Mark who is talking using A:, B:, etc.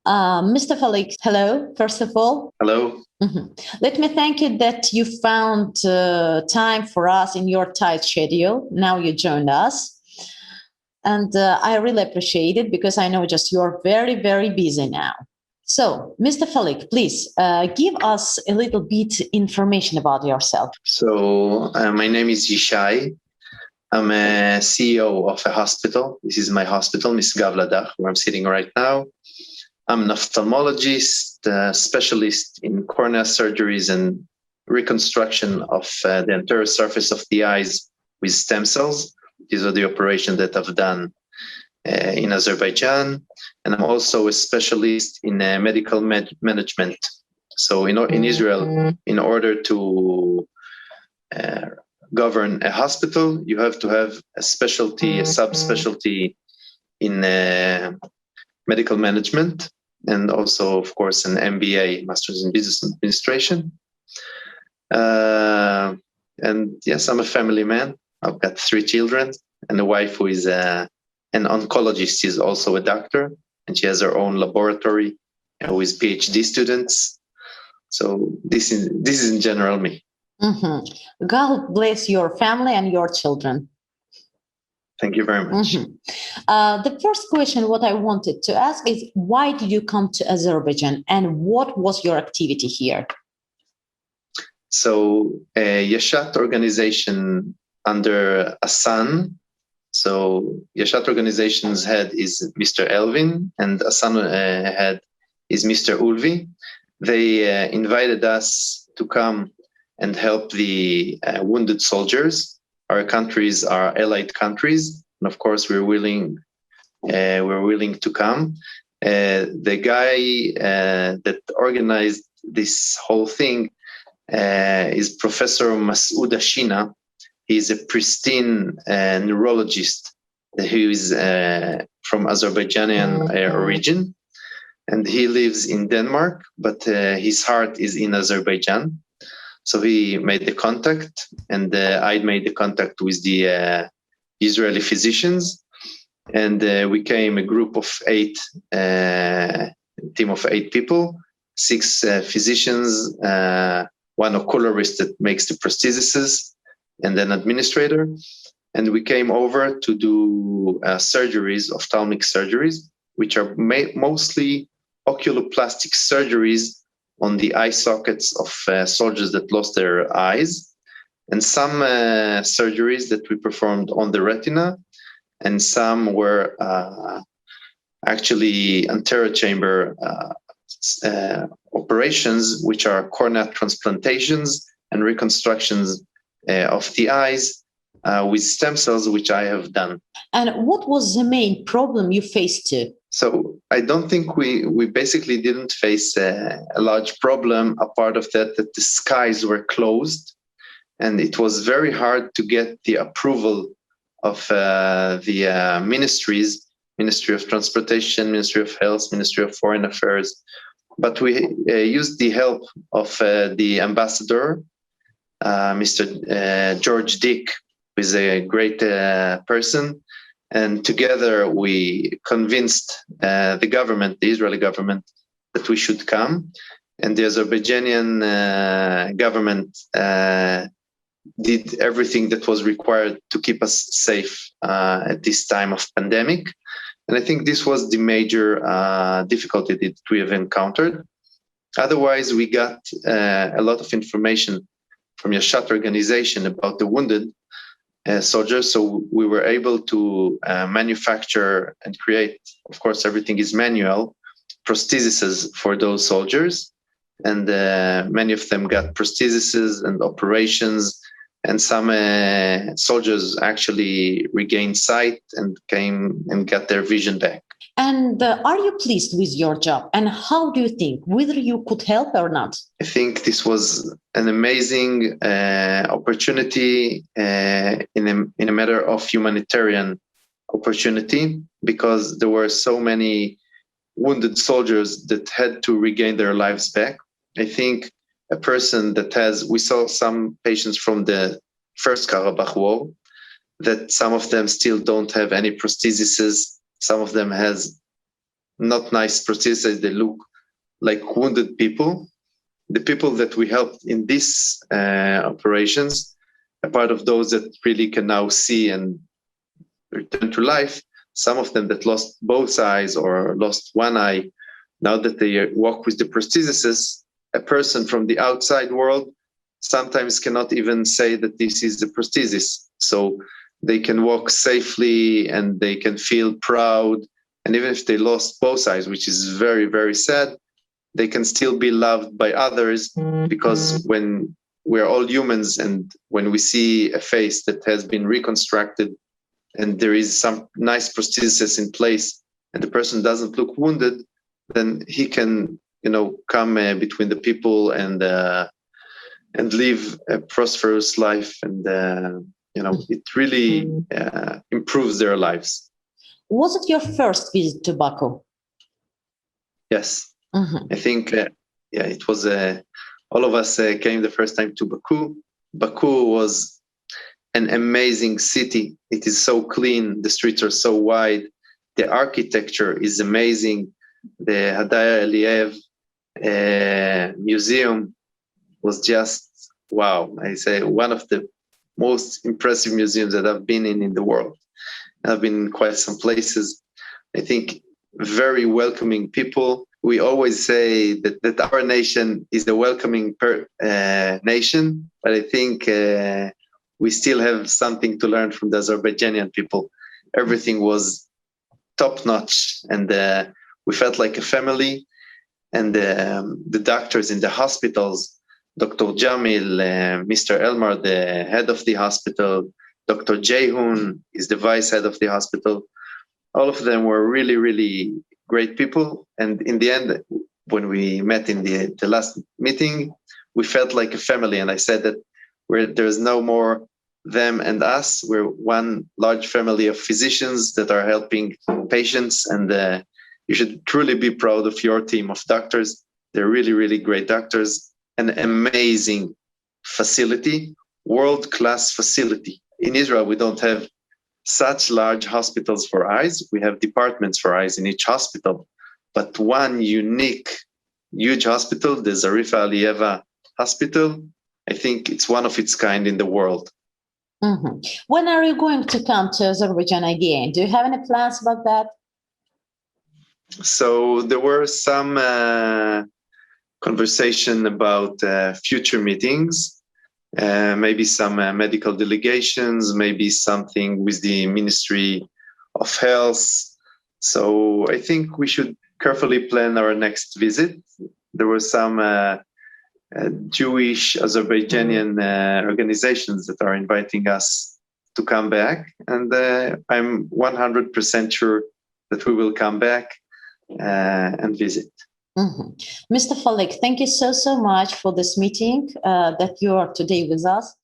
A: Mr. Falik, hello, first of all.
B: Hello.
A: Let me thank you that you found time for us in your tight schedule. Now you joined us. And I really appreciate it because I know just you're very, very busy now. So, Mr. Falik, please give us a little bit information about yourself.
B: So, my name is Ишай. I'm a CEO of a hospital. This is my hospital, Glava, where I'm sitting right now. I'm an ophthalmologist, specialist in cornea surgeries and reconstruction of the entire surface of the eyes with stem cells. These are the operations that I've done in Azerbaijan. And I'm also a specialist in medical management. So in Israel, in order to govern a hospital, you have to have a specialty, a subspecialty in medical management, and also, of course, an MBA, Master's in Business Administration. And yes, I'm a family man. I've got 3 children and a wife who is an oncologist. She's also a doctor, and she has her own laboratory with PhD students. So this is in general me.
A: God bless your family and your children.
B: Thank you very much.
A: The first question what I wanted to ask is, why did you come to Azerbaijan and what was your activity here?
B: So YAŞAT organization under Hassan. So YAŞAT organization's head is Mr. Elvin and Hassan head is Mr. Ulvi. They invited us to come and help the wounded soldiers. Our countries are allied countries, and of course we're willing to come. The guy that organized this whole thing is Professor Masoud Ashina. He's a pristine neurologist who is from Azerbaijani origin, and he lives in Denmark, but his heart is in Azerbaijan. So he made the contact, and I made the contact with the Israeli physicians, and we came a group of 8, team of 8 people, 6 physicians, 1 ocularist that makes the prostheses, and an administrator. And we came over to do surgeries, ophthalmic surgeries, which are mostly oculoplastic surgeries on the eye sockets of soldiers that lost their eyes, and some surgeries that we performed on the retina, and some were actually anterior chamber operations, which are cornea transplantations and reconstructions of the eyes with stem cells, which I have done.
A: And what was the main problem you faced too?
B: So I don't think we basically didn't face a large problem, apart of that the skies were closed, and it was very hard to get the approval of the ministries, Ministry of Transportation, Ministry of Health, Ministry of Foreign Affairs. But we used the help of the ambassador, Mr. George Dick, who is a great person. And together we convinced the government, the Israeli government, that we should come. And the Azerbaijani government did everything that was required to keep us safe at this time of pandemic. And I think this was the major difficulty that we have encountered. Otherwise, we got a lot of information from YAŞAT organization about the wounded soldiers. So we were able to manufacture and create, of course, everything is manual, prostheses for those soldiers. And many of them got prostheses and operations. And some soldiers actually regained sight and came and got their vision back.
A: And are you pleased with your job? And how do you think whether you could help or not?
B: I think this was an amazing opportunity in a matter of humanitarian opportunity, because there were so many wounded soldiers that had to regain their lives back. I think a person that we saw some patients from the first Karabakh war, that some of them still don't have any prostheses. Some of them has not nice prostheses. They look like wounded people. The people that we helped in these operations, a part of those that really can now see and return to life, some of them that lost both eyes or lost one eye, now that they walk with the prosthesis, a person from the outside world sometimes cannot even say that this is the prosthesis. So they can walk safely and they can feel proud. And even if they lost both eyes, which is very, very sad, they can still be loved by others, because when we're all humans and when we see a face that has been reconstructed and there is some nice prosthesis in place and the person doesn't look wounded, then he can, come between the people and live a prosperous life. And, it really improves their lives.
A: Was it your first visit to Baku?
B: Yes.
A: Mm-hmm.
B: I think, it was, all of us came the first time to Baku. Baku was an amazing city. It is so clean. The streets are so wide. The architecture is amazing. The Hadaya Aliyev museum was just, wow. I say one of the most impressive museums that I've been in the world. I've been in quite some places. I think very welcoming people. We always say that our nation is a welcoming nation, but I think we still have something to learn from the Azerbaijani people. Everything was top-notch, and we felt like a family. And the doctors in the hospitals, Dr. Jamil, Mr. Elmar, the head of the hospital, Dr. Jehun is the vice head of the hospital. All of them were really, really great people. And in the end, when we met in the last meeting, we felt like a family. And I said that there's no more them and us. We're one large family of physicians that are helping patients. And you should truly be proud of your team of doctors. They're really, really great doctors. An amazing facility, world-class facility. In Israel, we don't have such large hospitals for eyes. We have departments for eyes in each hospital, but one unique, huge hospital, the Zarifa Aliyeva Hospital, I think it's one of its kind in the world.
A: Mm-hmm. When are you going to come to Azerbaijan again? Do you have any plans about that?
B: So there were some conversation about future meetings. Maybe some medical delegations, maybe something with the Ministry of Health. So I think we should carefully plan our next visit. There were some Jewish Azerbaijani organizations that are inviting us to come back. And I'm 100% sure that we will come back and visit.
A: Mm-hmm. Mr. Falik, thank you so much for this meeting that you are today with us.